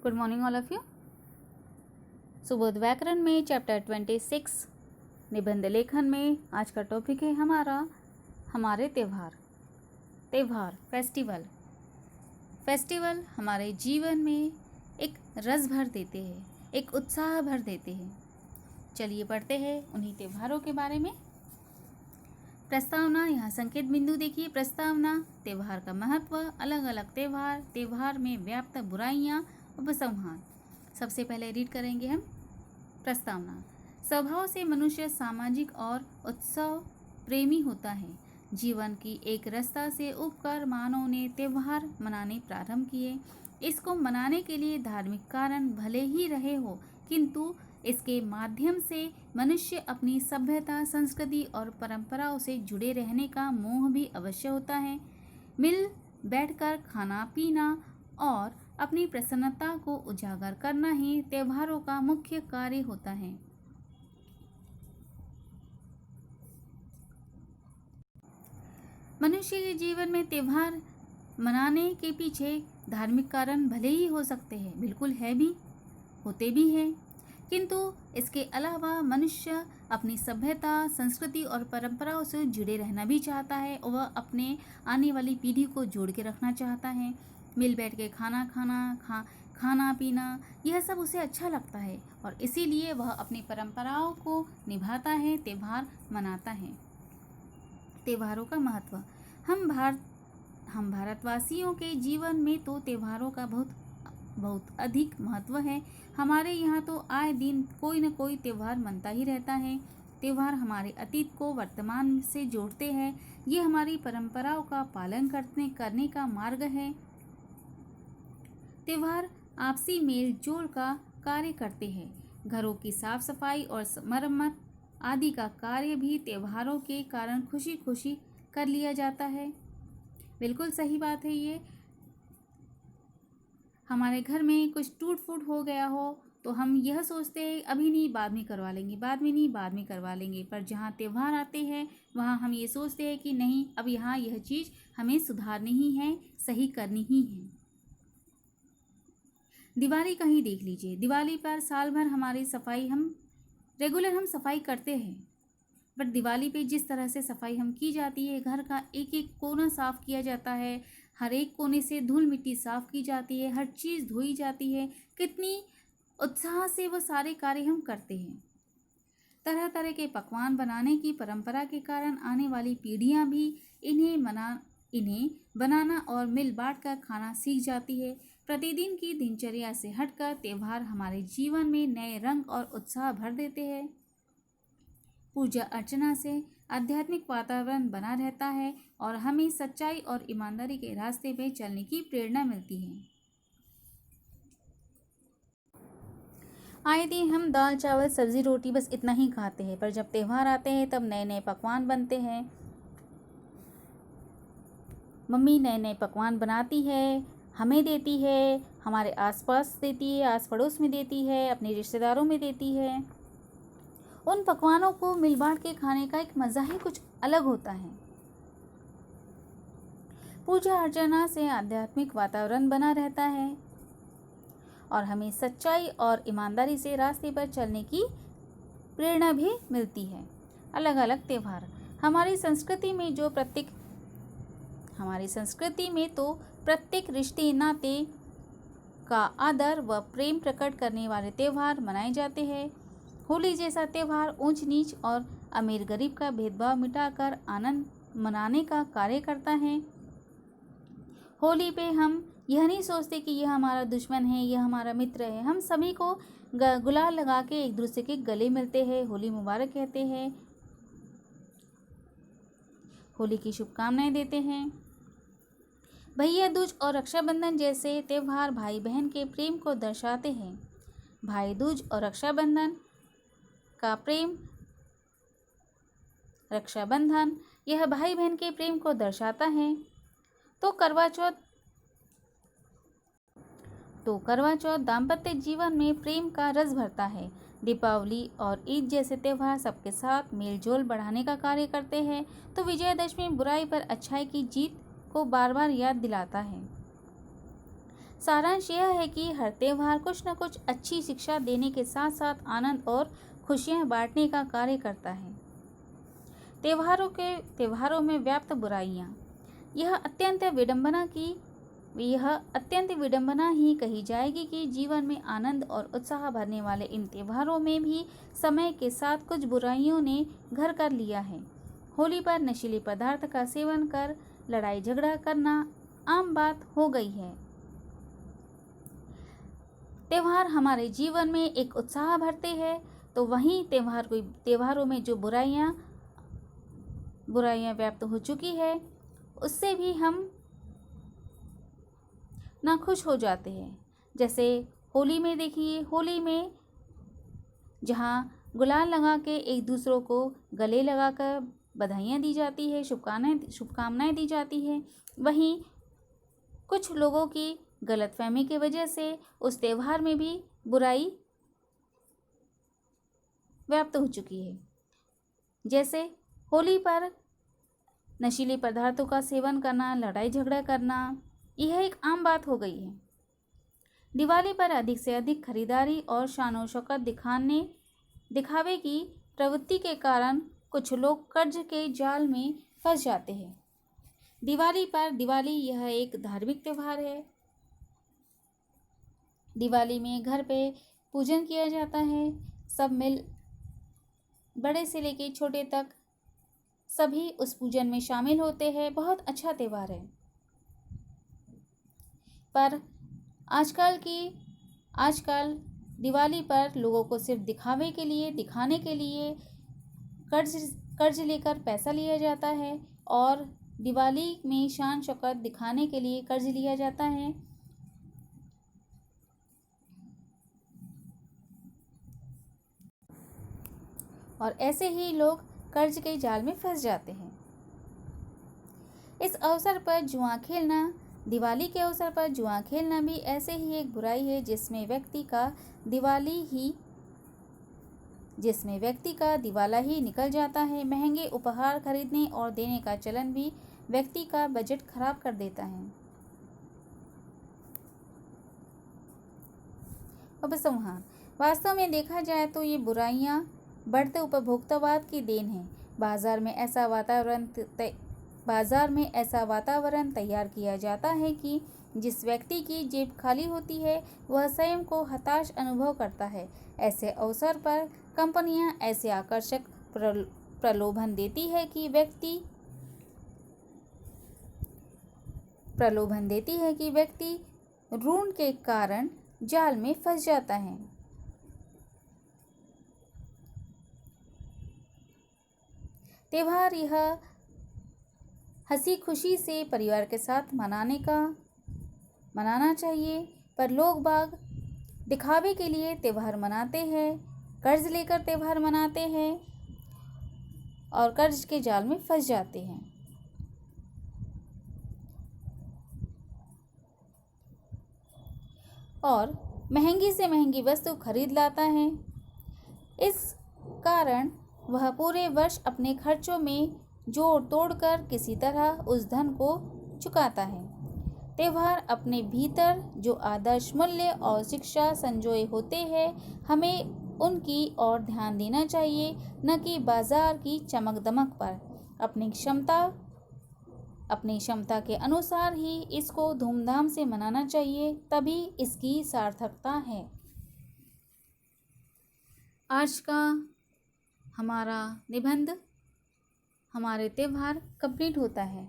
Good morning all of you. Subodh व्याकरण में chapter 26 निबंध लेखन में आज का टॉपिक है हमारे त्यौहार फेस्टिवल। फेस्टिवल हमारे जीवन में एक रस भर देते हैं, एक उत्साह भर देते हैं। चलिए पढ़ते हैं उन्हीं त्योहारों के बारे में। प्रस्तावना, यहाँ संकेत बिंदु देखिए। प्रस्तावना, त्यौहार का महत्व, अलग अलग त्यौहार में व्याप्त बुराइयाँ, उपसंहार। सबसे पहले रीड करेंगे हम प्रस्तावना। स्वभाव से मनुष्य सामाजिक और उत्सव प्रेमी होता है। जीवन की एक रास्ता से उपकर मानव ने त्यौहार मनाने प्रारंभ किए। इसको मनाने के लिए धार्मिक कारण भले ही रहे हो, किंतु इसके माध्यम से मनुष्य अपनी सभ्यता, संस्कृति और परंपराओं से जुड़े रहने का मोह भी अवश्य होता है। मिल बैठकर खाना पीना और अपनी प्रसन्नता को उजागर करना ही त्योहारों का मुख्य कार्य होता है। मनुष्य के जीवन में त्यौहार मनाने के पीछे धार्मिक कारण भले ही हो सकते हैं, बिल्कुल है भी, होते भी हैं, किंतु इसके अलावा मनुष्य अपनी सभ्यता, संस्कृति और परंपराओं से जुड़े रहना भी चाहता है और वह अपने आने वाली पीढ़ी को जोड़ के रखना चाहता है। मिल बैठ के खाना पीना, यह सब उसे अच्छा लगता है और इसीलिए वह अपनी परंपराओं को निभाता है, त्यौहार मनाता है। त्योहारों का महत्व। हम भारतवासियों के जीवन में तो त्योहारों का बहुत अधिक महत्व है। हमारे यहाँ तो आए दिन कोई न कोई त्यौहार मनता ही रहता है। त्यौहार हमारे अतीत को वर्तमान से जोड़ते हैं। ये हमारी परंपराओं का पालन करने का मार्ग है। त्यौहार आपसी मेल जोल का कार्य करते हैं। घरों की साफ सफाई और मरम्मत आदि का कार्य भी त्योहारों के कारण खुशी खुशी कर लिया जाता है। बिल्कुल सही बात है ये। हमारे घर में कुछ टूट फूट हो गया हो तो हम यह सोचते हैं अभी नहीं, बाद में करवा लेंगे, पर जहाँ त्यौहार आते हैं वहाँ हम ये सोचते हैं कि नहीं, अब यहाँ यह चीज़ हमें सुधारनी ही है, सही करनी ही है। दिवाली का ही देख लीजिए। दिवाली पर साल भर हमारी सफाई हम सफाई करते हैं, बट दिवाली पे जिस तरह से सफाई हम की जाती है, घर का एक एक कोना साफ़ किया जाता है, हर एक कोने से धूल मिट्टी साफ़ की जाती है, हर चीज़ धोई जाती है, कितनी उत्साह से वो सारे कार्य हम करते हैं। तरह तरह के पकवान बनाने की परंपरा के कारण आने वाली पीढ़ियाँ भी इन्हें बनाना और मिल बांट कर खाना सीख जाती है। प्रतिदिन की दिनचर्या से हटकर त्यौहार हमारे जीवन में नए रंग और उत्साह भर देते हैं। पूजा अर्चना से आध्यात्मिक वातावरण बना रहता है और हमें सच्चाई और ईमानदारी के रास्ते पे चलने की प्रेरणा मिलती है। आए दिन हम दाल चावल सब्जी रोटी बस इतना ही खाते हैं, पर जब त्यौहार आते हैं तब नए नए पकवान बनते हैं। मम्मी नए नए पकवान बनाती है, हमें देती है, हमारे आसपास देती है, आस पड़ोस में देती है, अपने रिश्तेदारों में देती है। उन पकवानों को मिल बांट के खाने का एक मज़ा ही कुछ अलग होता है। पूजा अर्चना से आध्यात्मिक वातावरण बना रहता है और हमें सच्चाई और ईमानदारी से रास्ते पर चलने की प्रेरणा भी मिलती है। अलग अलग त्यौहार। हमारी संस्कृति में तो प्रत्येक रिश्ते नाते का आदर व प्रेम प्रकट करने वाले त्यौहार मनाए जाते हैं। होली जैसा त्यौहार ऊंच नीच और अमीर गरीब का भेदभाव मिटाकर आनंद मनाने का कार्य करता है। होली पे हम यह नहीं सोचते कि यह हमारा दुश्मन है, यह हमारा मित्र है। हम सभी को गुलाल लगा के एक दूसरे के गले मिलते हैं, होली मुबारक कहते हैं, होली की शुभकामनाएं देते हैं। भैया दूज और रक्षाबंधन जैसे त्यौहार भाई बहन के प्रेम को दर्शाते हैं। भाई दूज और रक्षाबंधन का प्रेम, रक्षाबंधन यह भाई बहन के प्रेम को दर्शाता है। तो करवा चौथ दाम्पत्य जीवन में प्रेम का रस भरता है। दीपावली और ईद जैसे त्यौहार सबके साथ मेल जोल बढ़ाने का कार्य करते हैं। तो विजयदशमी बुराई पर अच्छाई की जीत को बार बार याद दिलाता है। सारांश यह है कि हर त्यौहार कुछ न कुछ अच्छी शिक्षा देने के साथ साथ आनंद और खुशियाँ बांटने का कार्य करता है। त्योहारों में व्याप्त बुराइयाँ। यह अत्यंत विडंबना ही कही जाएगी कि जीवन में आनंद और उत्साह भरने वाले इन त्योहारों में भी समय के साथ कुछ बुराइयों ने घर कर लिया है। होली पर नशीले पदार्थ का सेवन कर लड़ाई झगड़ा करना आम बात हो गई है। त्योहार हमारे जीवन में एक उत्साह भरते हैं, तो वहीं त्योहारों में जो बुराइयां व्याप्त हो चुकी है उससे भी हम नाखुश हो जाते हैं। जैसे होली में देखिए, होली में जहाँ गुलाल लगा के एक दूसरों को गले लगाकर बधाइयाँ दी जाती है, शुभकामनाएं दी जाती है, वहीं कुछ लोगों की गलतफहमी की वजह से उस त्यौहार में भी बुराई व्याप्त हो चुकी है। जैसे होली पर नशीले पदार्थों का सेवन करना, लड़ाई झगड़ा करना, यह एक आम बात हो गई है। दिवाली पर अधिक से अधिक खरीदारी और शान शौकत दिखावे की प्रवृत्ति के कारण कुछ लोग कर्ज के जाल में फंस जाते हैं। दिवाली यह एक धार्मिक त्यौहार है। दिवाली में घर पे पूजन किया जाता है। सब बड़े से लेके छोटे तक सभी उस पूजन में शामिल होते हैं। बहुत अच्छा त्यौहार है। पर आजकल दिवाली पर लोगों को सिर्फ दिखाने के लिए कर्ज लेकर पैसा लिया जाता है और दिवाली में शान शौकत दिखाने के लिए कर्ज लिया जाता है। और ऐसे ही लोग कर्ज के जाल में फंस जाते हैं। इस अवसर पर जुआ खेलना, दिवाली के अवसर पर जुआ खेलना भी ऐसे ही एक बुराई है जिसमें व्यक्ति का दिवाला ही निकल जाता है। महंगे उपहार खरीदने और देने का चलन भी व्यक्ति का बजट खराब कर देता है। उपसंहार। वास्तव में देखा जाए तो ये बुराइयां बढ़ते उपभोक्तावाद की देन है। बाजार में ऐसा वातावरण तैयार किया जाता है कि जिस व्यक्ति की जेब खाली होती है वह स्वयं को हताश अनुभव करता है। ऐसे अवसर पर कंपनियां ऐसे आकर्षक प्रलोभन देती है कि व्यक्ति ऋण के कारण जाल में फंस जाता है। त्योहार यह हंसी खुशी से परिवार के साथ मनाना चाहिए, पर लोग बाग दिखावे के लिए त्यौहार मनाते हैं, कर्ज लेकर त्यौहार मनाते हैं और कर्ज के जाल में फंस जाते हैं। और महंगी से महंगी वस्तु खरीद लाता है। इस कारण वह पूरे वर्ष अपने खर्चों में जोड़ तोड़कर किसी तरह उस धन को चुकाता है। त्यौहार अपने भीतर जो आदर्श मूल्य और शिक्षा संजोए होते हैं, हमें उनकी ओर ध्यान देना चाहिए, न कि बाजार की चमक दमक पर। अपनी क्षमता के अनुसार ही इसको धूमधाम से मनाना चाहिए, तभी इसकी सार्थकता है। आज का हमारा निबंध हमारे त्यौहार कंप्लीट होता है।